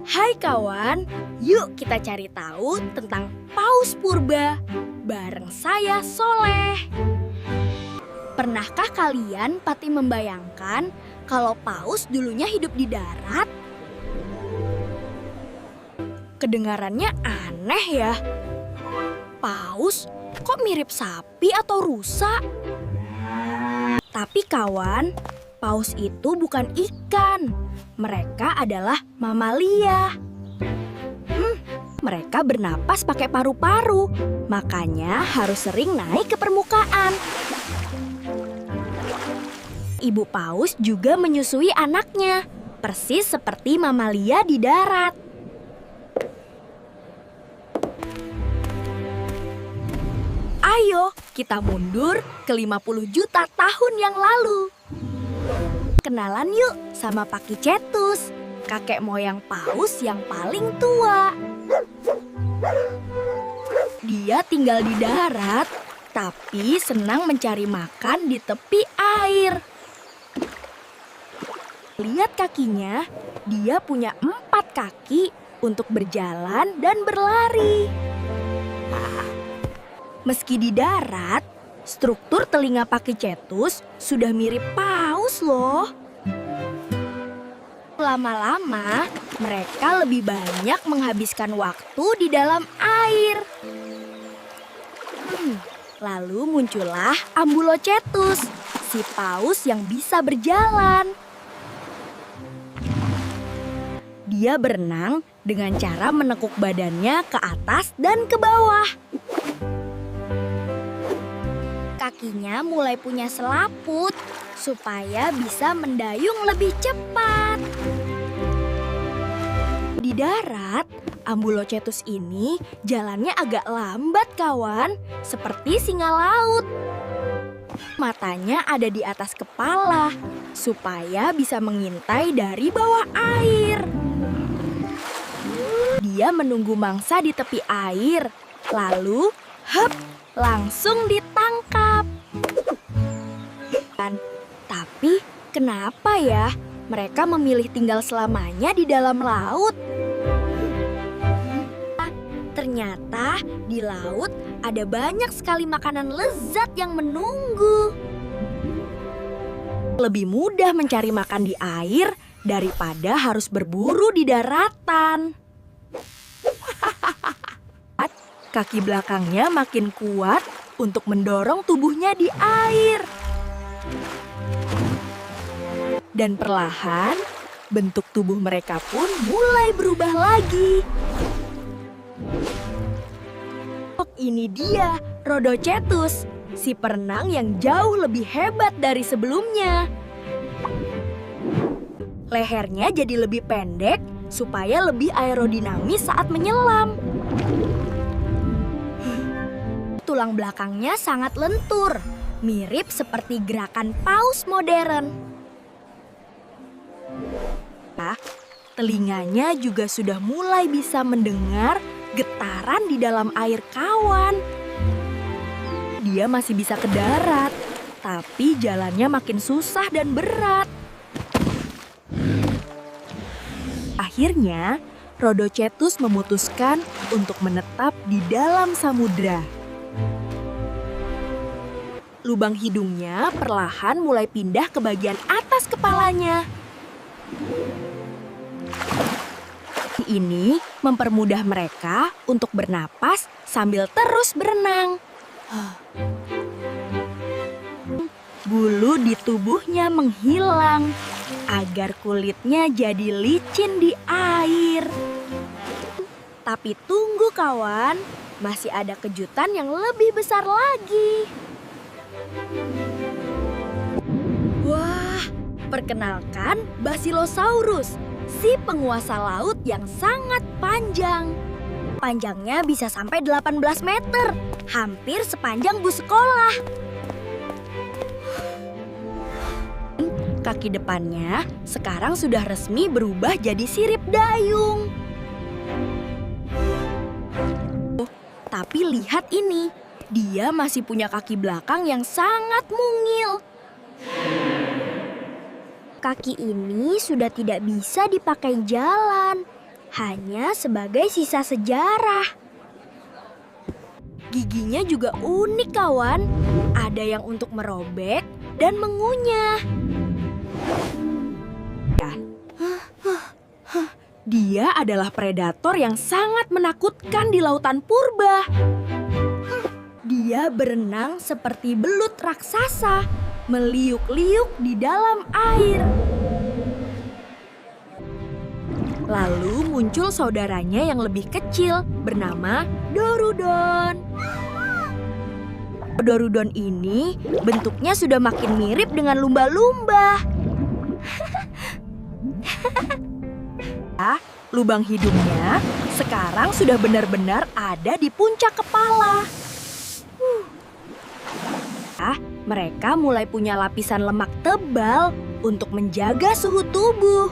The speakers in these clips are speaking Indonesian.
Hai kawan, yuk kita cari tahu tentang Paus Purba bareng saya Soleh. Pernahkah kalian pati membayangkan kalau paus dulunya hidup di darat? Kedengarannya aneh ya. Paus kok mirip sapi atau rusa? Tapi kawan, paus itu bukan ikan. Mereka adalah mamalia. Mereka bernapas pakai paru-paru, makanya harus sering naik ke permukaan. Ibu paus juga menyusui anaknya, persis seperti mamalia di darat. Ayo, kita mundur ke 50 juta tahun yang lalu. Kenalan yuk sama Pachycetus, kakek moyang paus yang paling tua. Dia tinggal di darat, tapi senang mencari makan di tepi air. Lihat kakinya, dia punya 4 kaki untuk berjalan dan berlari. Meski di darat, struktur telinga Pachycetus sudah mirip paus loh. Lama-lama, mereka lebih banyak menghabiskan waktu di dalam air. Lalu muncullah Ambulocetus, si paus yang bisa berjalan. Dia berenang dengan cara menekuk badannya ke atas dan ke bawah. Kakinya mulai punya selaput supaya bisa mendayung lebih cepat. Di darat, Ambulocetus ini jalannya agak lambat kawan, seperti singa laut. Matanya ada di atas kepala supaya bisa mengintai dari bawah air. Dia menunggu mangsa di tepi air, lalu langsung ditangkap. Tapi kenapa ya mereka memilih tinggal selamanya di dalam laut? Ternyata di laut ada banyak sekali makanan lezat yang menunggu. Lebih mudah mencari makan di air daripada harus berburu di daratan. Kaki belakangnya makin kuat untuk mendorong tubuhnya di air. Dan perlahan, bentuk tubuh mereka pun mulai berubah lagi. Ini dia, Rhodocetus, si perenang yang jauh lebih hebat dari sebelumnya. Lehernya jadi lebih pendek supaya lebih aerodinamis saat menyelam. Tulang belakangnya sangat lentur, mirip seperti gerakan paus modern. Telinganya juga sudah mulai bisa mendengar getaran di dalam air kawan. Dia masih bisa ke darat, tapi jalannya makin susah dan berat. Akhirnya, Rhodocetus memutuskan untuk menetap di dalam samudra. Lubang hidungnya perlahan mulai pindah ke bagian atas kepalanya. Ini mempermudah mereka untuk bernapas sambil terus berenang. Bulu di tubuhnya menghilang agar kulitnya jadi licin di air. Tapi tunggu kawan, masih ada kejutan yang lebih besar lagi. Wah, perkenalkan Basilosaurus, si penguasa laut yang sangat panjang. Panjangnya bisa sampai 18 meter, hampir sepanjang bus sekolah. Kaki depannya sekarang sudah resmi berubah jadi sirip dayung. Tapi lihat ini, dia masih punya kaki belakang yang sangat mungil. Kaki ini sudah tidak bisa dipakai jalan. hanya sebagai sisa sejarah. Giginya juga unik, kawan. Ada yang untuk merobek dan mengunyah. Dia adalah predator yang sangat menakutkan di lautan purba. Dia berenang seperti belut raksasa, meliuk-liuk di dalam air. Lalu muncul saudaranya yang lebih kecil bernama Dorudon. Dorudon ini bentuknya sudah makin mirip dengan lumba-lumba. Lubang hidungnya sekarang sudah benar-benar ada di puncak kepala. Mereka mulai punya lapisan lemak tebal untuk menjaga suhu tubuh.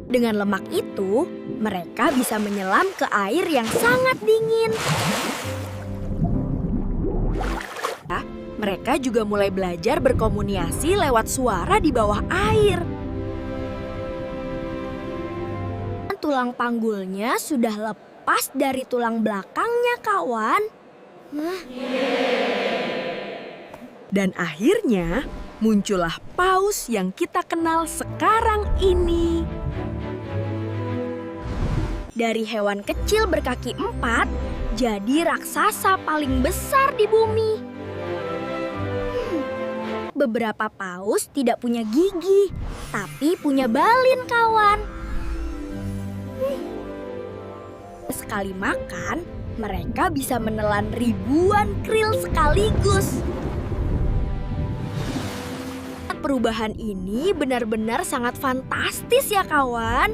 Dengan lemak itu, mereka bisa menyelam ke air yang sangat dingin. Mereka juga mulai belajar berkomunikasi lewat suara di bawah air. Tulang panggulnya sudah lepas dari tulang belakangnya, kawan. Dan akhirnya muncullah paus yang kita kenal sekarang ini. Dari hewan kecil berkaki 4, jadi raksasa paling besar di bumi. Beberapa paus tidak punya gigi, tapi punya balin, kawan. Sekali makan, mereka bisa menelan ribuan krill sekaligus. Perubahan ini benar-benar sangat fantastis ya, kawan.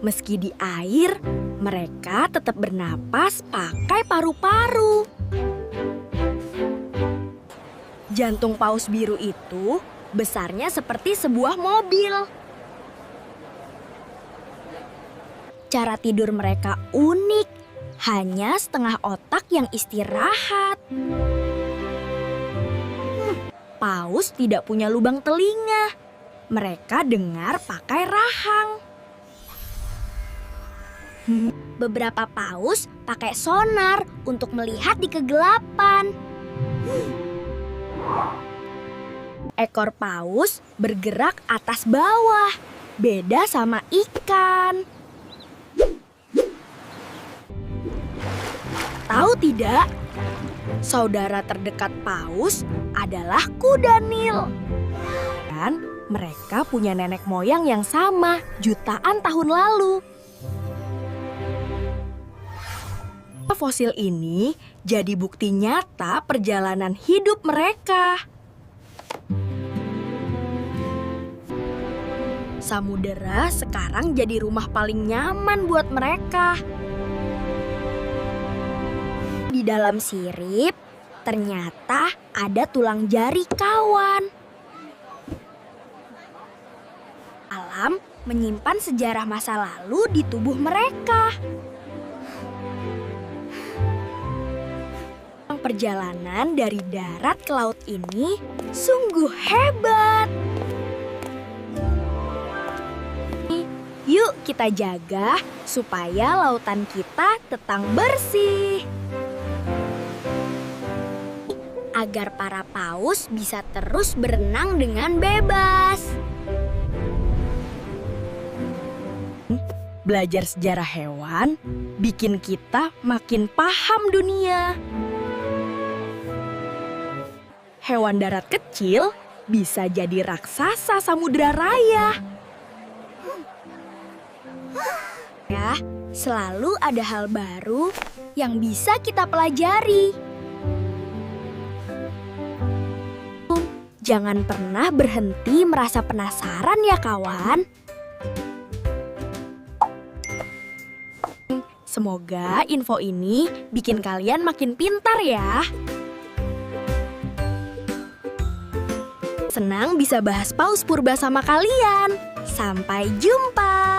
Meski di air, mereka tetap bernapas pakai paru-paru. Jantung paus biru itu besarnya seperti sebuah mobil. Cara tidur mereka unik, hanya setengah otak yang istirahat. Paus tidak punya lubang telinga. Mereka dengar pakai rahang. Beberapa paus pakai sonar untuk melihat di kegelapan. Ekor paus bergerak atas bawah, beda sama ikan. Tahu tidak? Saudara terdekat paus adalah kuda Nil. Dan mereka punya nenek moyang yang sama jutaan tahun lalu. Fosil ini jadi bukti nyata perjalanan hidup mereka. Samudera sekarang jadi rumah paling nyaman buat mereka. Di dalam sirip, ternyata ada tulang jari, kawan. Alam menyimpan sejarah masa lalu di tubuh mereka. Perjalanan dari darat ke laut ini sungguh hebat. Yuk kita jaga supaya lautan kita tetap bersih. Agar para paus bisa terus berenang dengan bebas. Belajar sejarah hewan bikin kita makin paham dunia. Hewan darat kecil bisa jadi raksasa samudra raya. Ya, selalu ada hal baru yang bisa kita pelajari. Jangan pernah berhenti merasa penasaran ya, kawan. Semoga info ini bikin kalian makin pintar ya. Senang bisa bahas paus purba sama kalian. Sampai jumpa.